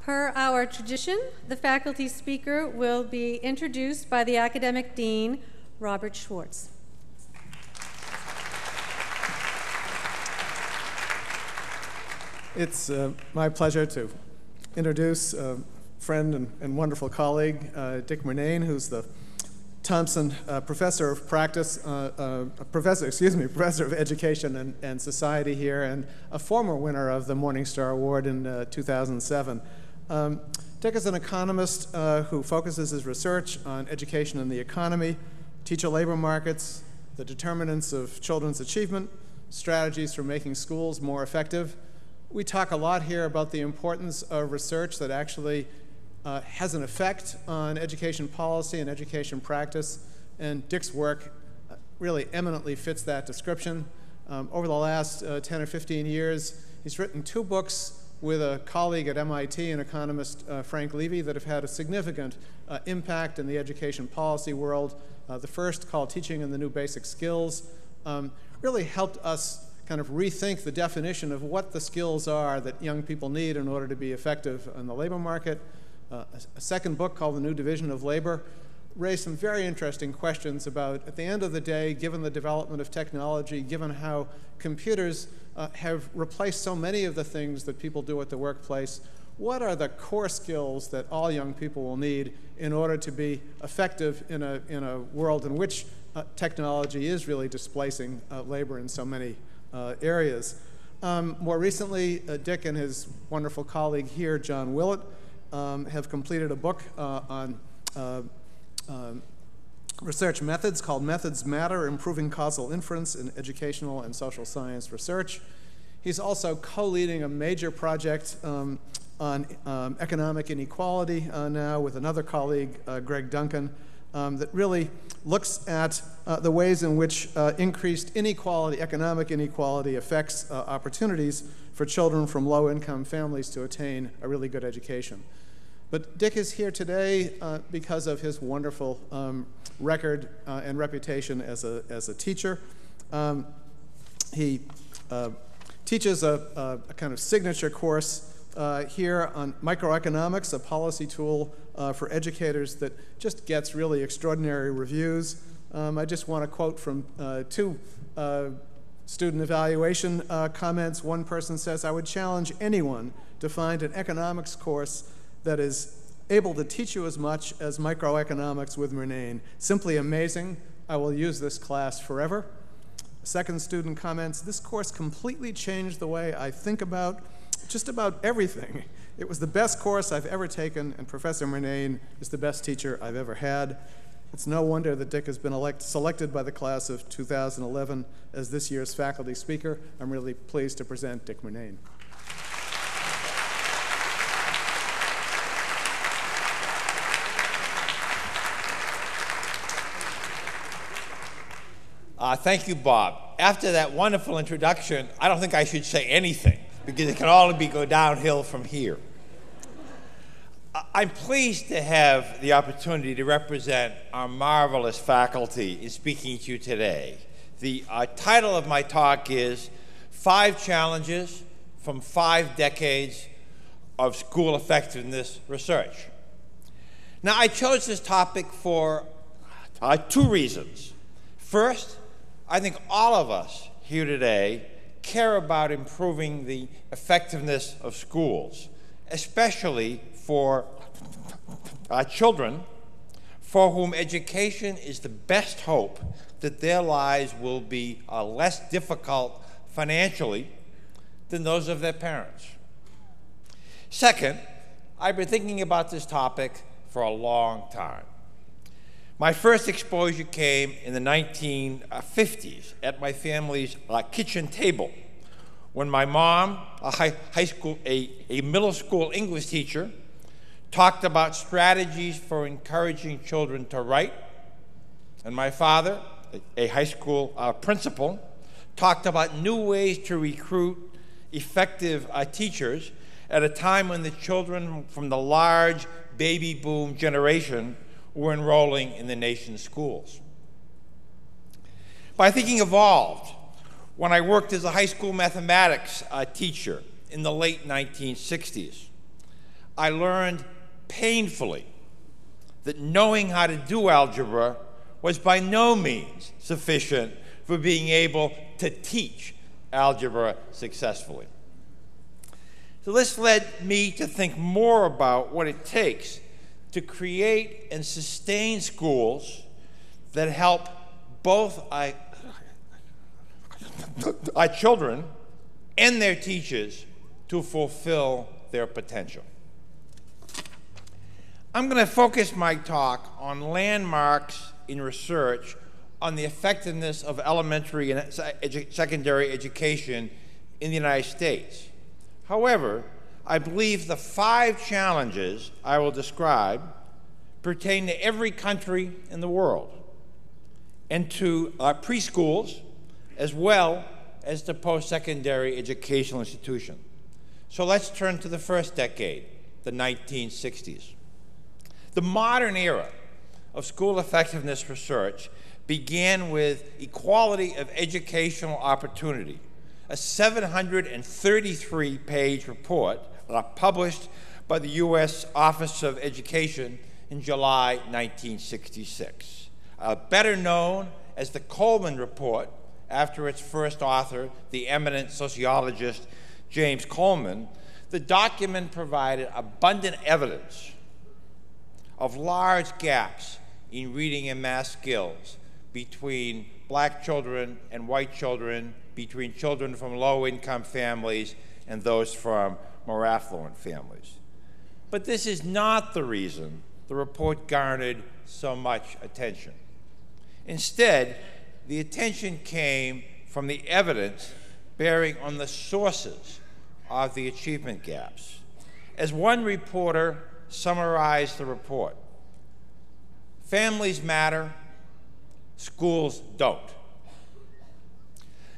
Per our tradition, the faculty speaker will be introduced by the academic dean, Robert Schwartz. It's my pleasure to introduce a friend and wonderful colleague, Dick Murnane, who's the Thompson Professor of Professor of Education and Society here, and a former winner of the Morningstar Award in 2007. Dick is an economist who focuses his research on education and the economy, teacher labor markets, the determinants of children's achievement, strategies for making schools more effective. We talk a lot here about the importance of research that actually has an effect on education policy and education practice, and Dick's work really eminently fits that description. Over the last 10 or 15 years, he's written 2 books with a colleague at MIT, an economist, Frank Levy, that have had a significant impact in the education policy world. The first, called Teaching and the New Basic Skills, really helped us kind of rethink the definition of what the skills are that young people need in order to be effective in the labor market. A second book, called The New Division of Labor, raised some very interesting questions about, at the end of the day, given the development of technology, given how computers have replaced so many of the things that people do at the workplace, what are the core skills that all young people will need in order to be effective in a world in which technology is really displacing labor in so many areas. More recently, Dick and his wonderful colleague here, John Willett, have completed a book on research methods called Methods Matter: Improving Causal Inference in Educational and Social Science Research. He's also co-leading a major project on economic inequality now with another colleague, Greg Duncan, that really looks at the ways in which increased inequality, economic inequality, affects opportunities for children from low-income families to attain a really good education. But Dick is here today because of his wonderful record and reputation as a teacher. He teaches a kind of signature course here on microeconomics, a policy tool for educators that just gets really extraordinary reviews. I just want to quote from 2 student evaluation comments. One person says, "I would challenge anyone to find an economics course that is able to teach you as much as microeconomics with Murnane. Simply amazing. I will use this class forever." A second student comments, "This course completely changed the way I think about just about everything. It was the best course I've ever taken, and Professor Murnane is the best teacher I've ever had." It's no wonder that Dick has been selected by the class of 2011 as this year's faculty speaker. I'm really pleased to present Dick Murnane. Thank you, Bob. After that wonderful introduction, I don't think I should say anything, because it can only go downhill from here. I'm pleased to have the opportunity to represent our marvelous faculty in speaking to you today. The title of my talk is 5 Challenges from 5 Decades of School Effectiveness Research. Now, I chose this topic for 2 reasons. First, I think all of us here today care about improving the effectiveness of schools, especially for children for whom education is the best hope that their lives will be less difficult financially than those of their parents. Second, I've been thinking about this topic for a long time. My first exposure came in the 1950s at my family's kitchen table, when my mom, a middle school English teacher, talked about strategies for encouraging children to write, and my father, a high school principal, talked about new ways to recruit effective teachers at a time when the children from the large baby boom generation were enrolling in the nation's schools. My thinking evolved when I worked as a high school mathematics teacher in the late 1960s. I learned painfully that knowing how to do algebra was by no means sufficient for being able to teach algebra successfully. So this led me to think more about what it takes to create and sustain schools that help both our children and their teachers to fulfill their potential. I'm going to focus my talk on landmarks in research on the effectiveness of elementary and secondary education in the United States. However, I believe the 5 challenges I will describe pertain to every country in the world and to preschools as well as to post-secondary educational institutions. So let's turn to the first decade, the 1960s. The modern era of school effectiveness research began with Equality of Educational Opportunity, a 733-page report published by the U.S. Office of Education in July 1966. Better known as the Coleman Report, after its first author, the eminent sociologist James Coleman, the document provided abundant evidence of large gaps in reading and math skills between black children and white children, between children from low-income families and those from more affluent families. But this is not the reason the report garnered so much attention. Instead, the attention came from the evidence bearing on the sources of the achievement gaps. As one reporter summarized the report, families matter, schools don't.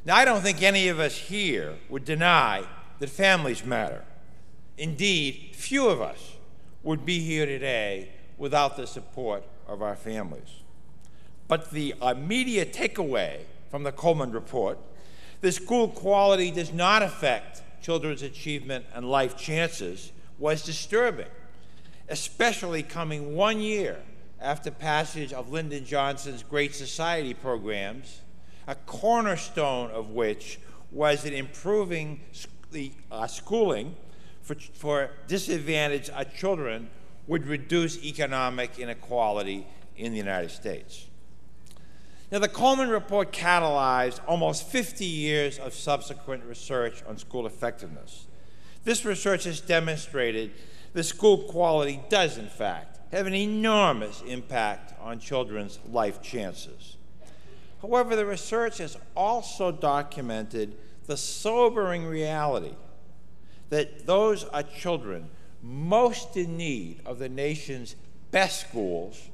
Now, I don't think any of us here would deny that families matter. Indeed, few of us would be here today without the support of our families. But the immediate takeaway from the Coleman Report, that school quality does not affect children's achievement and life chances, was disturbing, especially coming 1 year after passage of Lyndon Johnson's Great Society programs, a cornerstone of which was in improving the schooling for disadvantaged children would reduce economic inequality in the United States. Now, the Coleman Report catalyzed almost 50 years of subsequent research on school effectiveness. This research has demonstrated that school quality does, in fact, have an enormous impact on children's life chances. However, the research has also documented the sobering reality that those are children most in need of the nation's best schools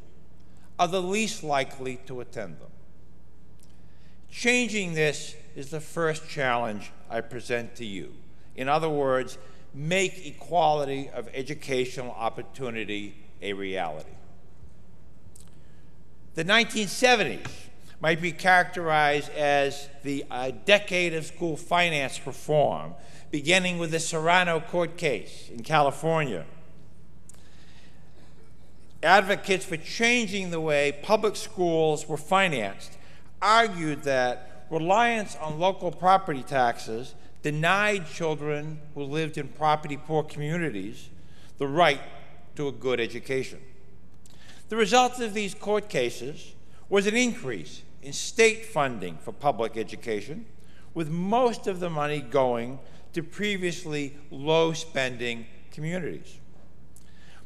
are the least likely to attend them. Changing this is the first challenge I present to you. In other words, make equality of educational opportunity a reality. The 1970s might be characterized as the decade of school finance reform, beginning with the Serrano court case in California. Advocates for changing the way public schools were financed argued that reliance on local property taxes denied children who lived in poverty-poor communities the right to a good education. The result of these court cases was an increase in state funding for public education, with most of the money going to previously low-spending communities.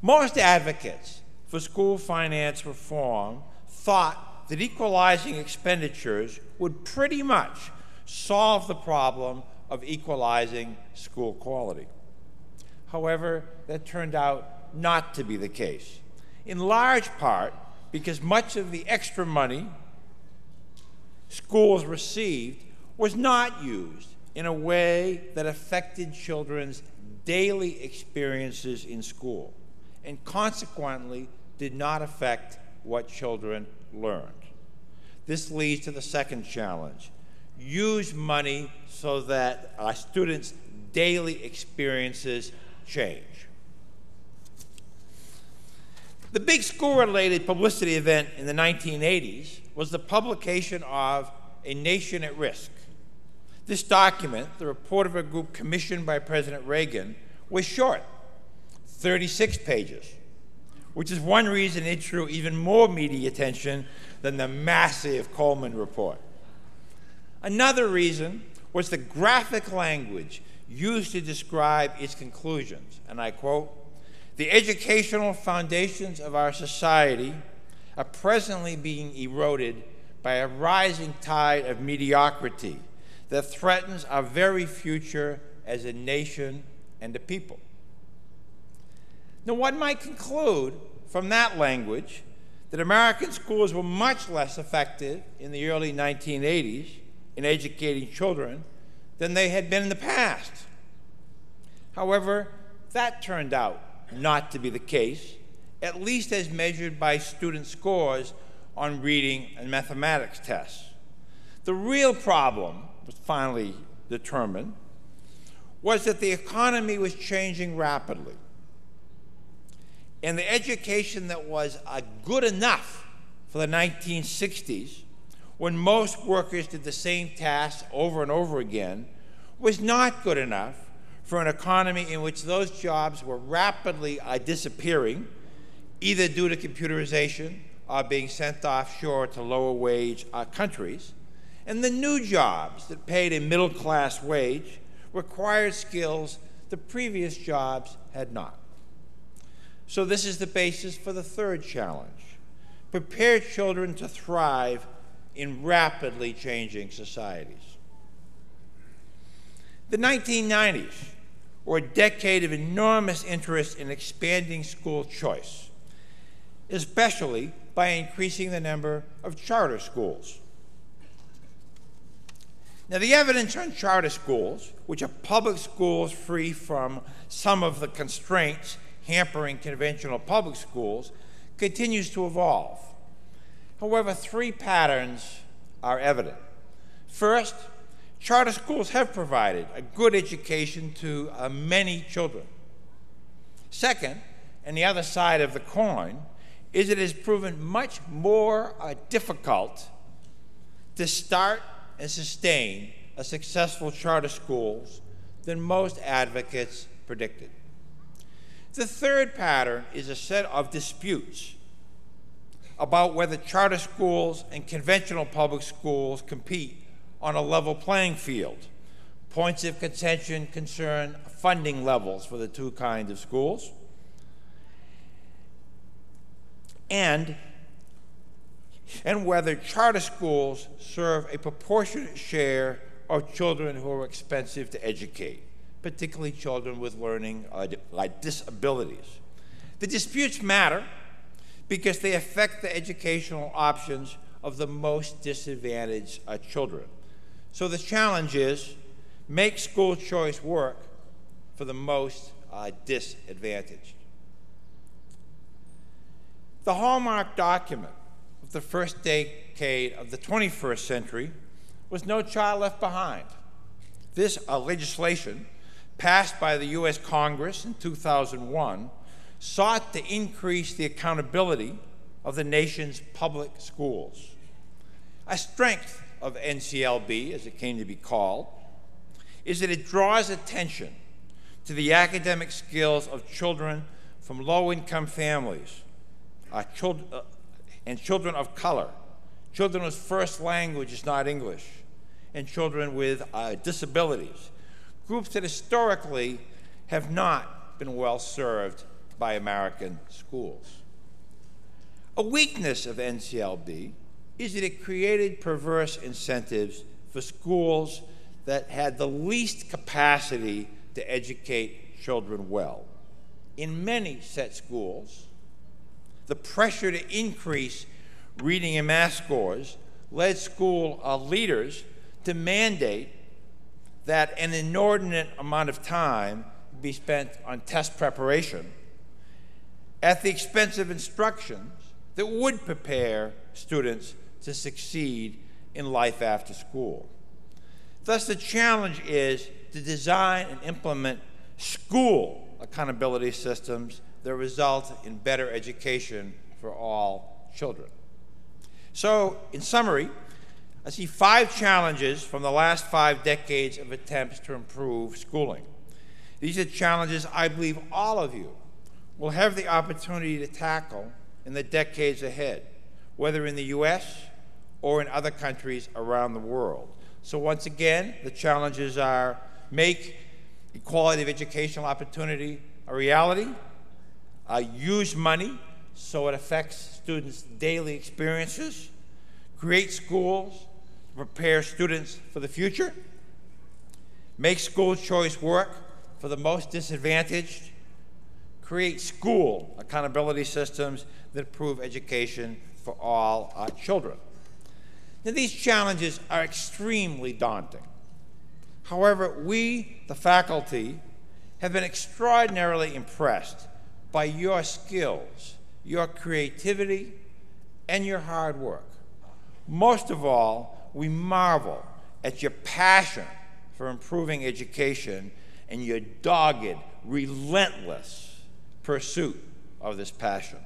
Most advocates for school finance reform thought that equalizing expenditures would pretty much solve the problem of equalizing school quality. However, that turned out not to be the case, in large part because much of the extra money schools received was not used in a way that affected children's daily experiences in school, and consequently did not affect what children learned. This leads to the second challenge: use money so that our students' daily experiences change. The big school-related publicity event in the 1980s was the publication of A Nation at Risk. This document, the report of a group commissioned by President Reagan, was short, 36 pages, which is one reason it drew even more media attention than the massive Coleman report. Another reason was the graphic language used to describe its conclusions, and I quote, "The educational foundations of our society are presently being eroded by a rising tide of mediocrity that threatens our very future as a nation and a people." Now, one might conclude from that language that American schools were much less effective in the early 1980s in educating children than they had been in the past. However, that turned out not to be the case, at least as measured by student scores on reading and mathematics tests. The real problem was finally determined was that the economy was changing rapidly. And the education that was good enough for the 1960s, when most workers did the same tasks over and over again, was not good enough for an economy in which those jobs were rapidly disappearing, either due to computerization or being sent offshore to lower wage countries. And the new jobs that paid a middle-class wage required skills the previous jobs had not. So this is the basis for the third challenge: prepare children to thrive in rapidly changing societies. The 1990s were a decade of enormous interest in expanding school choice, especially by increasing the number of charter schools. Now, the evidence on charter schools, which are public schools free from some of the constraints hampering conventional public schools, continues to evolve. However, three patterns are evident. First, charter schools have provided a good education to many children. Second, and the other side of the coin, is it has proven much more difficult to start and sustain a successful charter schools than most advocates predicted. The third pattern is a set of disputes about whether charter schools and conventional public schools compete on a level playing field. Points of contention concern funding levels for the two kinds of schools, and whether charter schools serve a proportionate share of children who are expensive to educate, particularly children with learning disabilities. The disputes matter because they affect the educational options of the most disadvantaged children. So the challenge is, make school choice work for the most disadvantaged. The hallmark document of the first decade of the 21st century was No Child Left Behind. This legislation, passed by the U.S. Congress in 2001, sought to increase the accountability of the nation's public schools. A strength of NCLB, as it came to be called, is that it draws attention to the academic skills of children from low-income families, and children of color, children whose first language is not English, and children with disabilities, groups that historically have not been well served by American schools. A weakness of NCLB is that it created perverse incentives for schools that had the least capacity to educate children well. In many set schools, the pressure to increase reading and math scores led school leaders to mandate that an inordinate amount of time be spent on test preparation at the expense of instructions that would prepare students to succeed in life after school. Thus, the challenge is to design and implement school accountability systems that result in better education for all children. So, in summary, I see 5 challenges from the last 5 decades of attempts to improve schooling. These are challenges I believe all of you will have the opportunity to tackle in the decades ahead, whether in the U.S. or in other countries around the world. So once again, the challenges are: make equality of educational opportunity a reality, use money so it affects students' daily experiences, create schools to prepare students for the future, make school choice work for the most disadvantaged, create school accountability systems that improve education for all our children. Now, these challenges are extremely daunting. However, we, the faculty, have been extraordinarily impressed by your skills, your creativity, and your hard work. Most of all, we marvel at your passion for improving education and your dogged, relentless pursuit of this passion.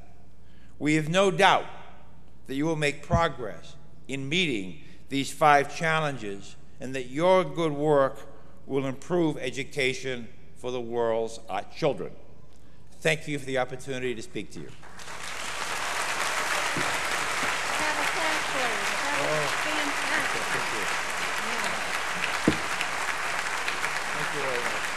We have no doubt that you will make progress in meeting these 5 challenges and that your good work will improve education for the world's children. Thank you for the opportunity to speak to you. Have a clap for you. That was fantastic. Thank you very much.